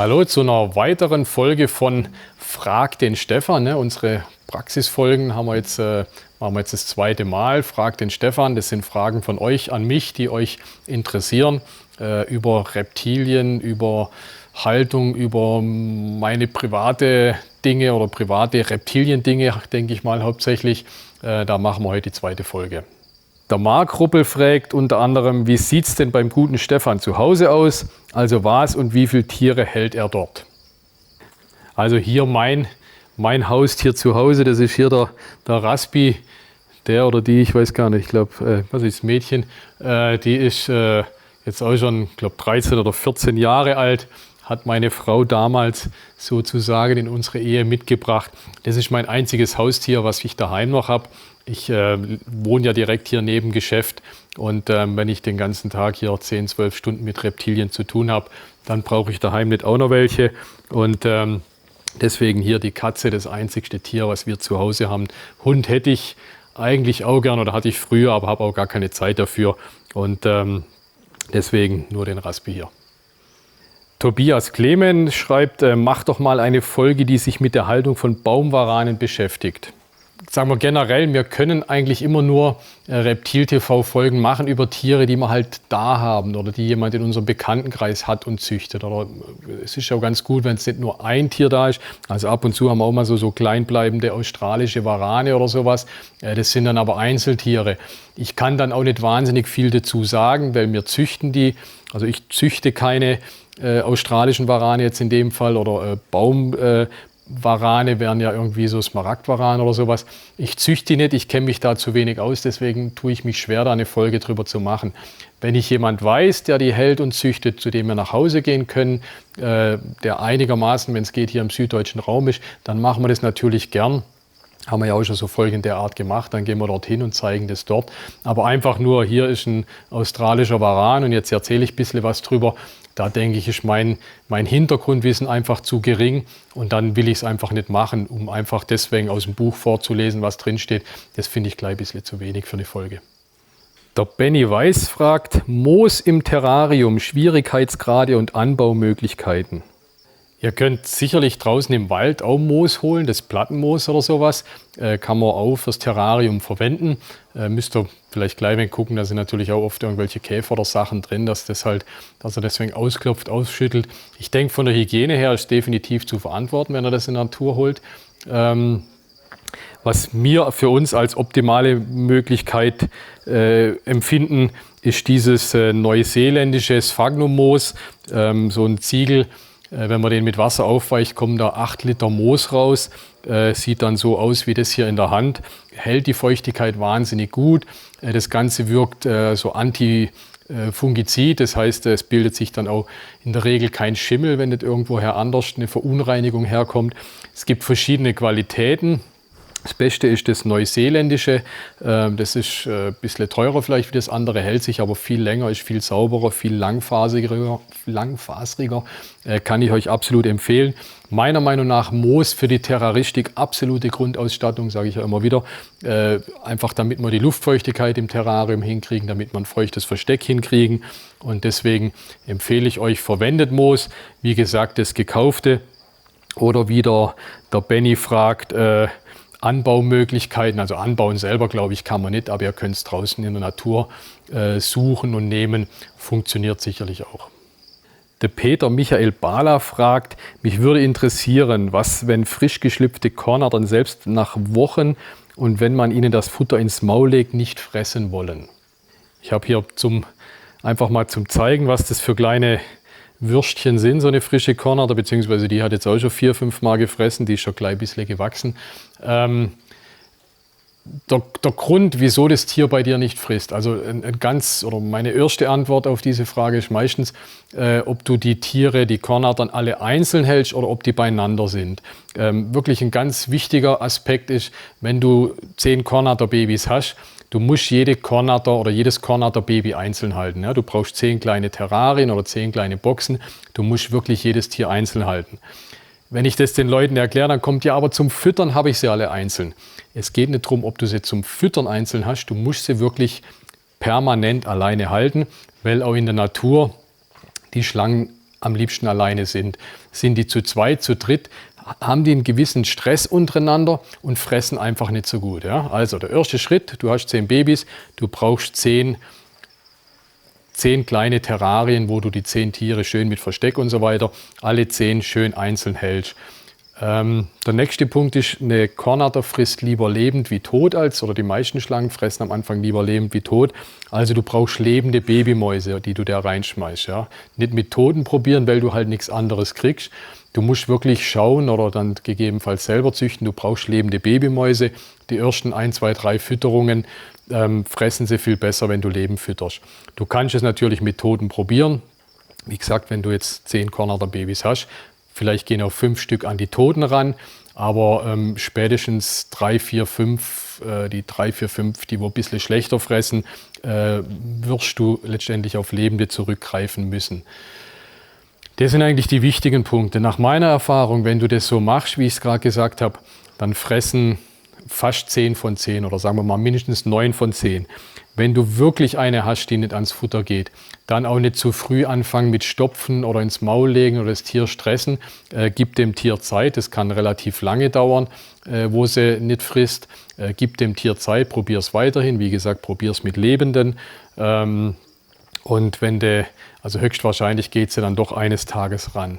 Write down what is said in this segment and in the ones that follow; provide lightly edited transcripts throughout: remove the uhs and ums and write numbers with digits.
Hallo zu einer weiteren Folge von Frag den Stefan. Unsere Praxisfolgen machen wir jetzt das zweite Mal. Frag den Stefan, das sind Fragen von euch an mich, die euch interessieren, über Reptilien, über Haltung, über meine private Dinge oder private Reptiliendinge, denke ich mal hauptsächlich. Da machen wir heute die zweite Folge. Der Marc Ruppel fragt unter anderem, wie sieht es denn beim guten Stefan zu Hause aus? Also was und wie viele Tiere hält er dort? Also hier mein Haustier zu Hause, das ist hier der Raspi, der oder die, ich weiß gar nicht, ich glaube, was ist das Mädchen, die ist jetzt auch schon, ich glaube, 13 oder 14 Jahre alt, hat meine Frau damals sozusagen in unsere Ehe mitgebracht. Das ist mein einziges Haustier, was ich daheim noch habe. Ich wohne ja direkt hier neben Geschäft und wenn ich den ganzen Tag hier 10, 12 Stunden mit Reptilien zu tun habe, dann brauche ich daheim nicht auch noch welche. Und deswegen hier die Katze, das einzigste Tier, was wir zu Hause haben. Hund hätte ich eigentlich auch gern oder hatte ich früher, aber habe auch gar keine Zeit dafür. Und deswegen nur den Raspi hier. Tobias Clement schreibt, mach doch mal eine Folge, die sich mit der Haltung von Baumwaranen beschäftigt. Sagen wir generell, wir können eigentlich immer nur Reptil-TV-Folgen machen über Tiere, die wir halt da haben oder die jemand in unserem Bekanntenkreis hat und züchtet. Oder es ist ja auch ganz gut, wenn es nicht nur ein Tier da ist. Also ab und zu haben wir auch mal so kleinbleibende australische Warane oder sowas. Das sind dann aber Einzeltiere. Ich kann dann auch nicht wahnsinnig viel dazu sagen, weil wir züchten die. Also ich züchte keine australischen Warane jetzt in dem Fall oder Baumwarane wären ja irgendwie so Smaragdwarane oder sowas. Ich züchte die nicht, ich kenne mich da zu wenig aus, deswegen tue ich mich schwer, da eine Folge drüber zu machen. Wenn ich jemand weiß, der die hält und züchtet, zu dem wir nach Hause gehen können, der einigermaßen, wenn es geht, hier im süddeutschen Raum ist, dann machen wir das natürlich gern. Haben wir ja auch schon so Folgen in der Art gemacht, dann gehen wir dorthin und zeigen das dort. Aber einfach nur, hier ist ein australischer Waran und jetzt erzähle ich ein bisschen was drüber. Da denke ich, ist mein Hintergrundwissen einfach zu gering und dann will ich es einfach nicht machen, um einfach deswegen aus dem Buch vorzulesen, was drinsteht. Das finde ich gleich ein bisschen zu wenig für eine Folge. Der Benny Weiß fragt, Moos im Terrarium, Schwierigkeitsgrade und Anbaumöglichkeiten. Ihr könnt sicherlich draußen im Wald auch Moos holen, das Plattenmoos oder sowas, kann man auch fürs Terrarium verwenden. Müsst ihr vielleicht gleich mal gucken, da sind natürlich auch oft irgendwelche Käfer oder Sachen drin, dass er deswegen ausklopft, ausschüttelt. Ich denke, von der Hygiene her ist definitiv zu verantworten, wenn er das in der Natur holt. Was wir für uns als optimale Möglichkeit empfinden, ist dieses neuseeländische Sphagnum-Moos, so ein Ziegel. Wenn man den mit Wasser aufweicht, kommen da 8 Liter Moos raus. Sieht dann so aus wie das hier in der Hand. Hält die Feuchtigkeit wahnsinnig gut. Das Ganze wirkt so antifungizid. Das heißt, es bildet sich dann auch in der Regel kein Schimmel, wenn nicht irgendwoher anders eine Verunreinigung herkommt. Es gibt verschiedene Qualitäten. Das Beste ist das Neuseeländische. Das ist ein bisschen teurer vielleicht wie das andere, hält sich aber viel länger, ist viel sauberer, viel langfasriger. Kann ich euch absolut empfehlen. Meiner Meinung nach Moos für die Terraristik absolute Grundausstattung, sage ich ja immer wieder. Einfach damit wir die Luftfeuchtigkeit im Terrarium hinkriegen, damit wir ein feuchtes Versteck hinkriegen. Und deswegen empfehle ich euch, verwendet Moos. Wie gesagt, das Gekaufte. Oder wieder der Benny fragt, Anbaumöglichkeiten, also anbauen selber, glaube ich, kann man nicht, aber ihr könnt es draußen in der Natur suchen und nehmen, funktioniert sicherlich auch. Der Peter Michael Bala fragt, mich würde interessieren, was, wenn frisch geschlüpfte Körner dann selbst nach Wochen und wenn man ihnen das Futter ins Maul legt, nicht fressen wollen. Ich habe hier einfach mal zum Zeigen, was das für kleine Würstchen sind, so eine frische Kornader, beziehungsweise die hat jetzt auch schon 4, 5 Mal gefressen, die ist schon gleich ein bisschen gewachsen. Der Grund, wieso das Tier bei dir nicht frisst, also meine erste Antwort auf diese Frage ist meistens, ob du die Kornadern alle einzeln hältst oder ob die beieinander sind. Wirklich ein ganz wichtiger Aspekt ist, wenn du 10 Kornader-Babys hast, du musst jede Kornader oder jedes Kornader-Baby einzeln halten. Ja? Du brauchst 10 kleine Terrarien oder 10 kleine Boxen. Du musst wirklich jedes Tier einzeln halten. Wenn ich das den Leuten erkläre, dann kommt ja, aber zum Füttern habe ich sie alle einzeln. Es geht nicht darum, ob du sie zum Füttern einzeln hast. Du musst sie wirklich permanent alleine halten, weil auch in der Natur die Schlangen am liebsten alleine sind. Sind die zu zweit, zu dritt, haben die einen gewissen Stress untereinander und fressen einfach nicht so gut. Ja? Also der erste Schritt, du hast 10 Babys, du brauchst 10 kleine Terrarien, wo du die 10 Tiere schön mit Versteck und so weiter, alle 10 schön einzeln hältst. Der nächste Punkt ist, eine Kornatter frisst lieber lebend wie tot oder die meisten Schlangen fressen am Anfang lieber lebend wie tot. Also du brauchst lebende Babymäuse, die du da reinschmeißt. Ja? Nicht mit Toten probieren, weil du halt nichts anderes kriegst. Du musst wirklich schauen oder dann gegebenenfalls selber züchten. Du brauchst lebende Babymäuse. Die ersten 1, 2, 3 Fütterungen fressen sie viel besser, wenn du lebend fütterst. Du kannst es natürlich mit Toten probieren. Wie gesagt, wenn du jetzt 10 Kornatter Babys hast, vielleicht gehen auch 5 Stück an die Toten ran, aber spätestens 3, 4, 5, die 3, 4, 5, die wo ein bisschen schlechter fressen, wirst du letztendlich auf Lebende zurückgreifen müssen. Das sind eigentlich die wichtigen Punkte. Nach meiner Erfahrung, wenn du das so machst, wie ich es gerade gesagt habe, dann fressen fast 10 von 10 oder sagen wir mal mindestens 9 von 10. Wenn du wirklich eine hast, die nicht ans Futter geht, dann auch nicht zu früh anfangen mit Stopfen oder ins Maul legen oder das Tier stressen. Gib dem Tier Zeit, das kann relativ lange dauern, wo sie nicht frisst. Gib dem Tier Zeit, probier es weiterhin. Wie gesagt, probier es mit Lebenden. Und also höchstwahrscheinlich geht sie dann doch eines Tages ran.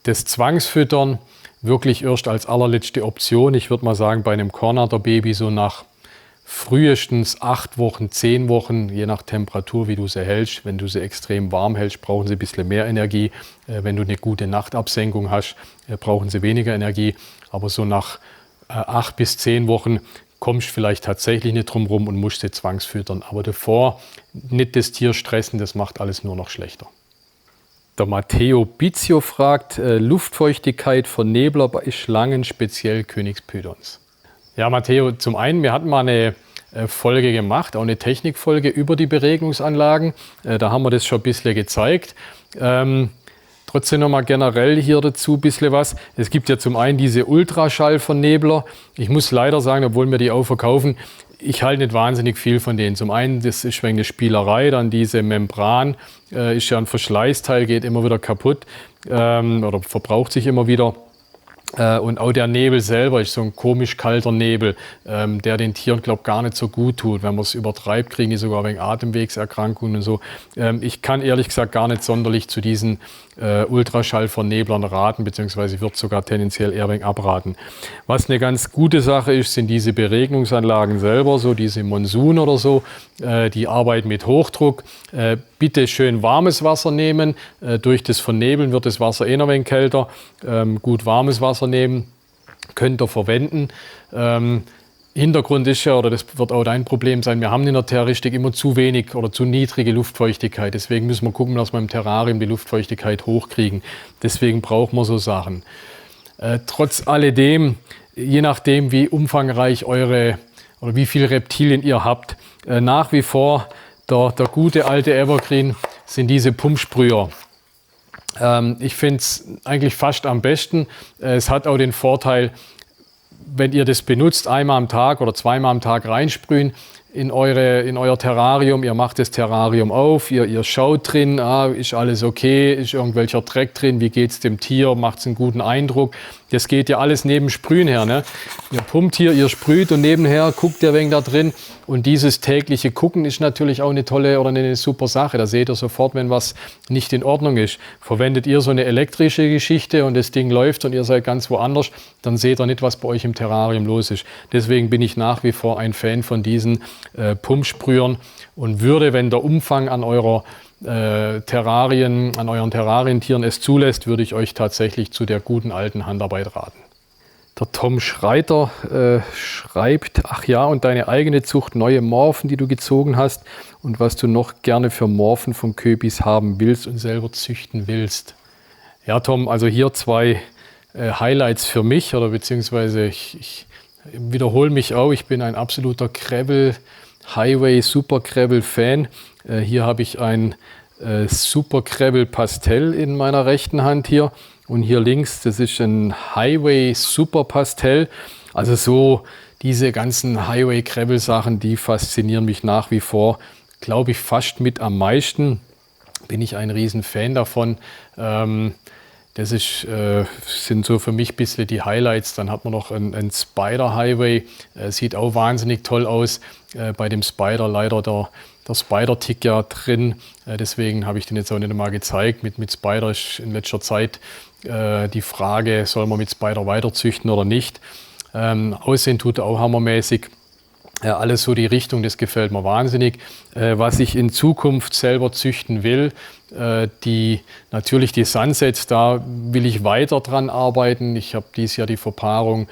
Das Zwangsfüttern wirklich erst als allerletzte Option. Ich würde mal sagen, bei einem Kornatter Baby so nach frühestens 8 Wochen, 10 Wochen, je nach Temperatur, wie du sie hältst. Wenn du sie extrem warm hältst, brauchen sie ein bisschen mehr Energie. Wenn du eine gute Nachtabsenkung hast, brauchen sie weniger Energie. Aber so nach 8 bis 10 Wochen kommst du vielleicht tatsächlich nicht drum rum und musst sie zwangsfüttern. Aber davor nicht das Tier stressen, das macht alles nur noch schlechter. Der Matteo Bizio fragt, Luftfeuchtigkeit von Nebler bei Schlangen, speziell Königspythons. Ja, Matteo, zum einen, wir hatten mal eine Folge gemacht, auch eine Technikfolge über die Beregnungsanlagen. Da haben wir das schon ein bisschen gezeigt. Trotzdem nochmal generell hier dazu ein bisschen was. Es gibt ja zum einen diese Ultraschallvernebler. Ich muss leider sagen, obwohl wir die auch verkaufen, ich halte nicht wahnsinnig viel von denen. Zum einen, das ist wegen der Spielerei, dann diese Membran, ist ja ein Verschleißteil, geht immer wieder kaputt oder verbraucht sich immer wieder. Und auch der Nebel selber ist so ein komisch kalter Nebel, der den Tieren, glaube ich, gar nicht so gut tut. Wenn man es übertreibt, kriegen die sogar wegen Atemwegserkrankungen und so. Ich kann ehrlich gesagt gar nicht sonderlich zu diesen Ultraschallverneblern raten, beziehungsweise wird sogar tendenziell eher wegen abraten. Was eine ganz gute Sache ist, sind diese Beregnungsanlagen selber, so diese Monsun oder so, die arbeiten mit Hochdruck. Bitte schön warmes Wasser nehmen. Durch das Vernebeln wird das Wasser ein wenig kälter. Gut warmes Wasser nehmen, könnt ihr verwenden. Hintergrund ist ja, oder das wird auch dein Problem sein, wir haben in der Terroristik immer zu wenig oder zu niedrige Luftfeuchtigkeit. Deswegen müssen wir gucken, dass wir im Terrarium die Luftfeuchtigkeit hochkriegen. Deswegen brauchen wir so Sachen. Trotz alledem, je nachdem wie umfangreich oder wie viele Reptilien ihr habt, nach wie vor der gute alte Evergreen sind diese Pumpsprüher. Ich finde es eigentlich fast am besten. Es hat auch den Vorteil, wenn ihr das benutzt, einmal am Tag oder zweimal am Tag reinsprühen in euer Terrarium. Ihr macht das Terrarium auf, ihr schaut drin, ist alles okay, ist irgendwelcher Dreck drin, wie geht es dem Tier, macht es einen guten Eindruck. Das geht ja alles neben Sprühen her. Ne? Ihr pumpt hier, ihr sprüht und nebenher guckt ihr wegen da drin. Und dieses tägliche Gucken ist natürlich auch eine tolle oder eine super Sache. Da seht ihr sofort, wenn was nicht in Ordnung ist. Verwendet ihr so eine elektrische Geschichte und das Ding läuft und ihr seid ganz woanders, dann seht ihr nicht, was bei euch im Terrarium los ist. Deswegen bin ich nach wie vor ein Fan von diesen Pumpsprühern und würde, wenn der Umfang an euren Terrarientieren es zulässt, würde ich euch tatsächlich zu der guten alten Handarbeit raten. Der Tom Schreiter schreibt, ach ja, und deine eigene Zucht, neue Morphen, die du gezogen hast und was du noch gerne für Morphen von Köbis haben willst und selber züchten willst. Ja, Tom, also hier 2 Highlights für mich, oder beziehungsweise ich wiederhole mich auch, ich bin ein absoluter Krabbel, Highway Super Krabbel Fan. Hier habe ich ein Super Krabbel Pastell in meiner rechten Hand hier. Und hier links, das ist ein Highway Super Pastell. Also so diese ganzen Highway Krabbel Sachen, die faszinieren mich nach wie vor, glaube ich, fast mit am meisten. bin ich ein Riesenfan davon. Das sind so für mich ein bisschen die Highlights. Dann hat man noch einen Spider Highway, sieht auch wahnsinnig toll aus. Bei dem Spider leider der Spider-Tick ja drin, deswegen habe ich den jetzt auch nicht mal gezeigt. Mit Spider ist in letzter Zeit die Frage, soll man mit Spider weiterzüchten oder nicht. Aussehen tut er auch hammermäßig. Alles so die Richtung, das gefällt mir wahnsinnig. Was ich in Zukunft selber züchten will, natürlich die Sunsets, da will ich weiter dran arbeiten. Ich habe dieses Jahr die Verpaarung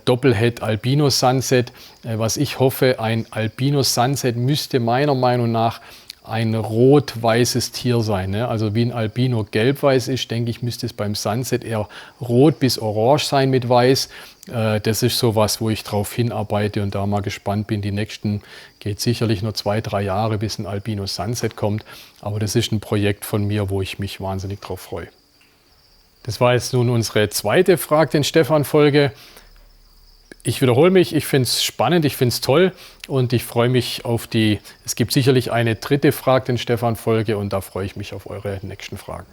Doppelhead Albino Sunset. Was ich hoffe, ein Albino Sunset müsste meiner Meinung nach ein rot-weißes Tier sein. Ne? Also wie ein Albino gelb-weiß ist, denke ich, müsste es beim Sunset eher rot bis orange sein mit weiß. Das ist sowas, wo ich drauf hinarbeite und da mal gespannt bin. Die nächsten geht sicherlich nur 2-3 Jahre, bis ein Albino Sunset kommt. Aber das ist ein Projekt von mir, wo ich mich wahnsinnig drauf freue. Das war jetzt nun unsere zweite Frag den Stefan-Folge. Ich wiederhole mich, ich finde es spannend, ich finde es toll und ich freue mich auf es gibt sicherlich eine dritte Frag den Stefan-Folge und da freue ich mich auf eure nächsten Fragen.